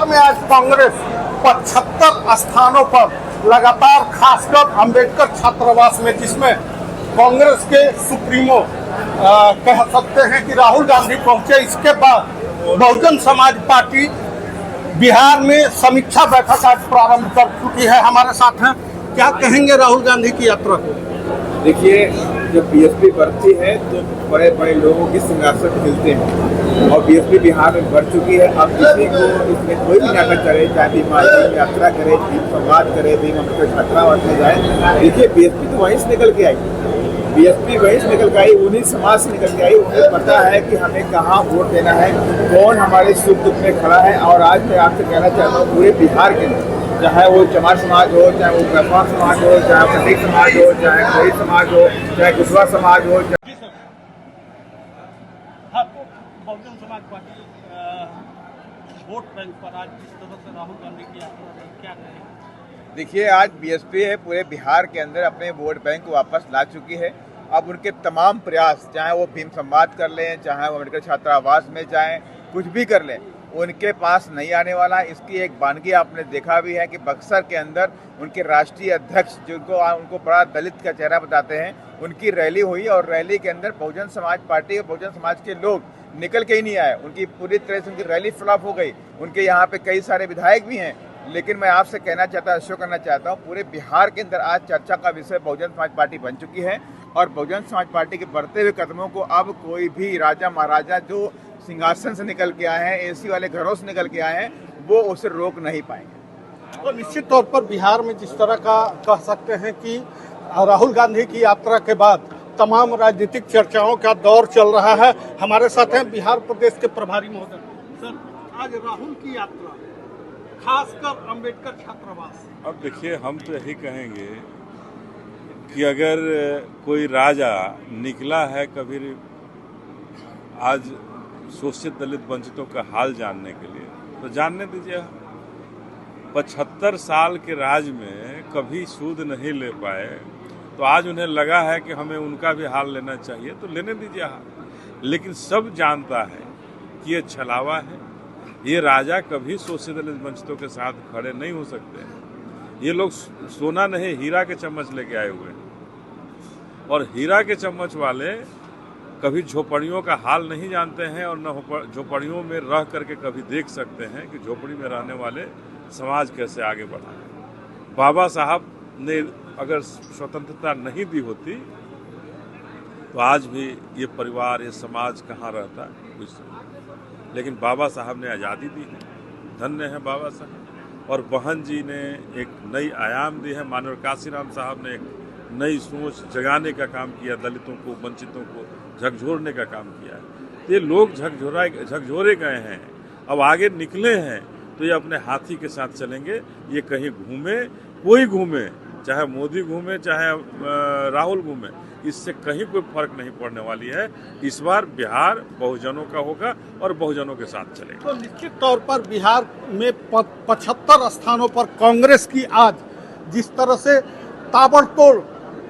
में आज कांग्रेस 75 स्थानों पर लगातार, खासकर अंबेडकर छात्रावास में, जिसमें कांग्रेस के सुप्रीमो कह सकते हैं कि राहुल गांधी पहुंचे, इसके बाद बहुजन समाज पार्टी बिहार में समीक्षा बैठक आज प्रारंभ कर चुकी है। हमारे साथ हैं, क्या कहेंगे राहुल गांधी की यात्रा को? देखिए, जब बीएसपी बढ़ती है तो बड़े बड़े लोगों के सिंहासन मिलते हैं और बीएसपी बिहार में बढ़ चुकी है। अब किसी को इसमें कोई भी नाटक करे, चाहे भीम यात्रा करे, भीम संवाद करे, भीम अम्बेडकर छात्रावास में जाए, देखिए बीएसपी तो वहीं से निकल के आई, बीएसपी वहीं से निकल के आई, उन्हीं समाज से निकल के आई। उन्हें पता है कि हमें कहाँ वोट देना है, कौन हमारे सुख दुख में खड़ा है। और आज मैं आपसे कहना चाहता हूँ, पूरे बिहार के अंदर, चाहे वो चमार समाज हो, चाहे वो गफार समाज हो, चाहे पटेल समाज हो, चाहे कोई समाज हो, चाहे कुशवाहा समाज हो, Bahujan Samaj party vote bank पर आज जिस तरह से राहुल गांधी की यात्रा रही, क्या कहें? देखिए, आज बीएसपी है पूरे बिहार के अंदर अपने वोट बैंक को वापस ला चुकी है। अब उनके तमाम प्रयास, चाहे वो भीम संवाद कर लें, चाहे वो अम्बेडकर छात्रावास में जाएं, कुछ भी कर लें, उनके पास नहीं आने वाला। इसकी एक वानगी आपने देखा भी है कि बक्सर के अंदर उनके राष्ट्रीय अध्यक्ष, जिनको उनको बड़ा दलित का चेहरा बताते हैं, उनकी रैली हुई और रैली के अंदर बहुजन समाज पार्टी और बहुजन समाज के लोग निकल के ही नहीं आए। उनकी पूरी तरह से उनकी रैली फ्लॉप हो गई। उनके यहाँ पे कई सारे विधायक भी हैं, लेकिन मैं आपसे कहना चाहता हूँ, शो करना चाहता हूँ, पूरे बिहार के अंदर आज चर्चा का विषय बहुजन समाज पार्टी बन चुकी है। और बहुजन समाज पार्टी के बढ़ते हुए कदमों को अब कोई भी राजा महाराजा जो सिंहासन से निकल के आए हैं, एसी वाले घरों से निकल के आए हैं, वो उसे रोक नहीं पाएंगे। तो निश्चित तौर पर बिहार में जिस तरह का कह सकते हैं कि राहुल गांधी की यात्रा के बाद तमाम राजनीतिक चर्चाओं का दौर चल रहा है। हमारे साथ हैं बिहार प्रदेश के प्रभारी महोदय। सर, आज राहुल की यात्रा, खासकर अंबेडकर छात्रावास। अब देखिए, हम तो यही कहेंगे कि अगर कोई राजा निकला है कभी आज शोषित दलित वंचितों का हाल जानने के लिए, तो जानने दीजिए। 75 साल के राज में कभी सूद नहीं ले पाए, तो आज उन्हें लगा है कि हमें उनका भी हाल लेना चाहिए, तो लेने दीजिए हाल। लेकिन सब जानता है कि ये छलावा है। ये राजा कभी शोषित दलित वंचितों के साथ खड़े नहीं हो सकते हैं। ये लोग सोना नहीं, हीरा के चम्मच लेके आए हुए हैं, और हीरा के चम्मच वाले कभी झोपड़ियों का हाल नहीं जानते हैं और न झोपड़ियों में रह करके कभी देख सकते हैं कि झोपड़ी में रहने वाले समाज कैसे आगे बढ़ा है। बाबा साहब ने अगर स्वतंत्रता नहीं दी होती तो आज भी ये परिवार, ये समाज कहाँ रहता है, कुछ। लेकिन बाबा साहब ने आज़ादी दी है, धन्य है बाबा साहब। और बहन जी ने एक नई आयाम दी है, मानव काशीराम साहब ने एक नई सोच जगाने का काम किया, दलितों को, वंचितों को झकझोरने का काम किया है। ये लोग झकझोरे गए हैं, अब आगे निकले हैं, तो ये अपने हाथी के साथ चलेंगे। ये कहीं घूमे, कोई घूमे, चाहे मोदी घूमे, चाहे राहुल घूमे, इससे कहीं कोई फर्क नहीं पड़ने वाली है। इस बार बिहार बहुजनों का होगा और बहुजनों के साथ चलेगा। तो निश्चित तौर पर बिहार में 75 स्थानों पर कांग्रेस की आज जिस तरह से ताबड़तोड़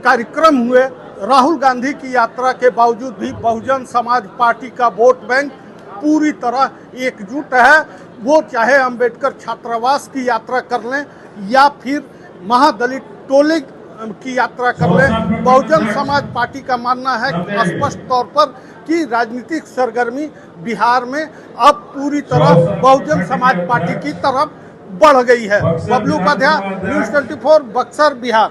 कार्यक्रम हुए, राहुल गांधी की यात्रा के बावजूद भी बहुजन समाज पार्टी का वोट बैंक पूरी तरह एकजुट है। वो चाहे अंबेडकर छात्रावास की यात्रा कर लें या फिर महादलित टोले की यात्रा कर लें, बहुजन समाज पार्टी का मानना है स्पष्ट तौर पर कि राजनीतिक सरगर्मी बिहार में अब पूरी तरह बहुजन समाज पार्टी की तरफ बढ़ गई है। बबलू उपाध्याय, न्यूज़ 24, बक्सर, बिहार।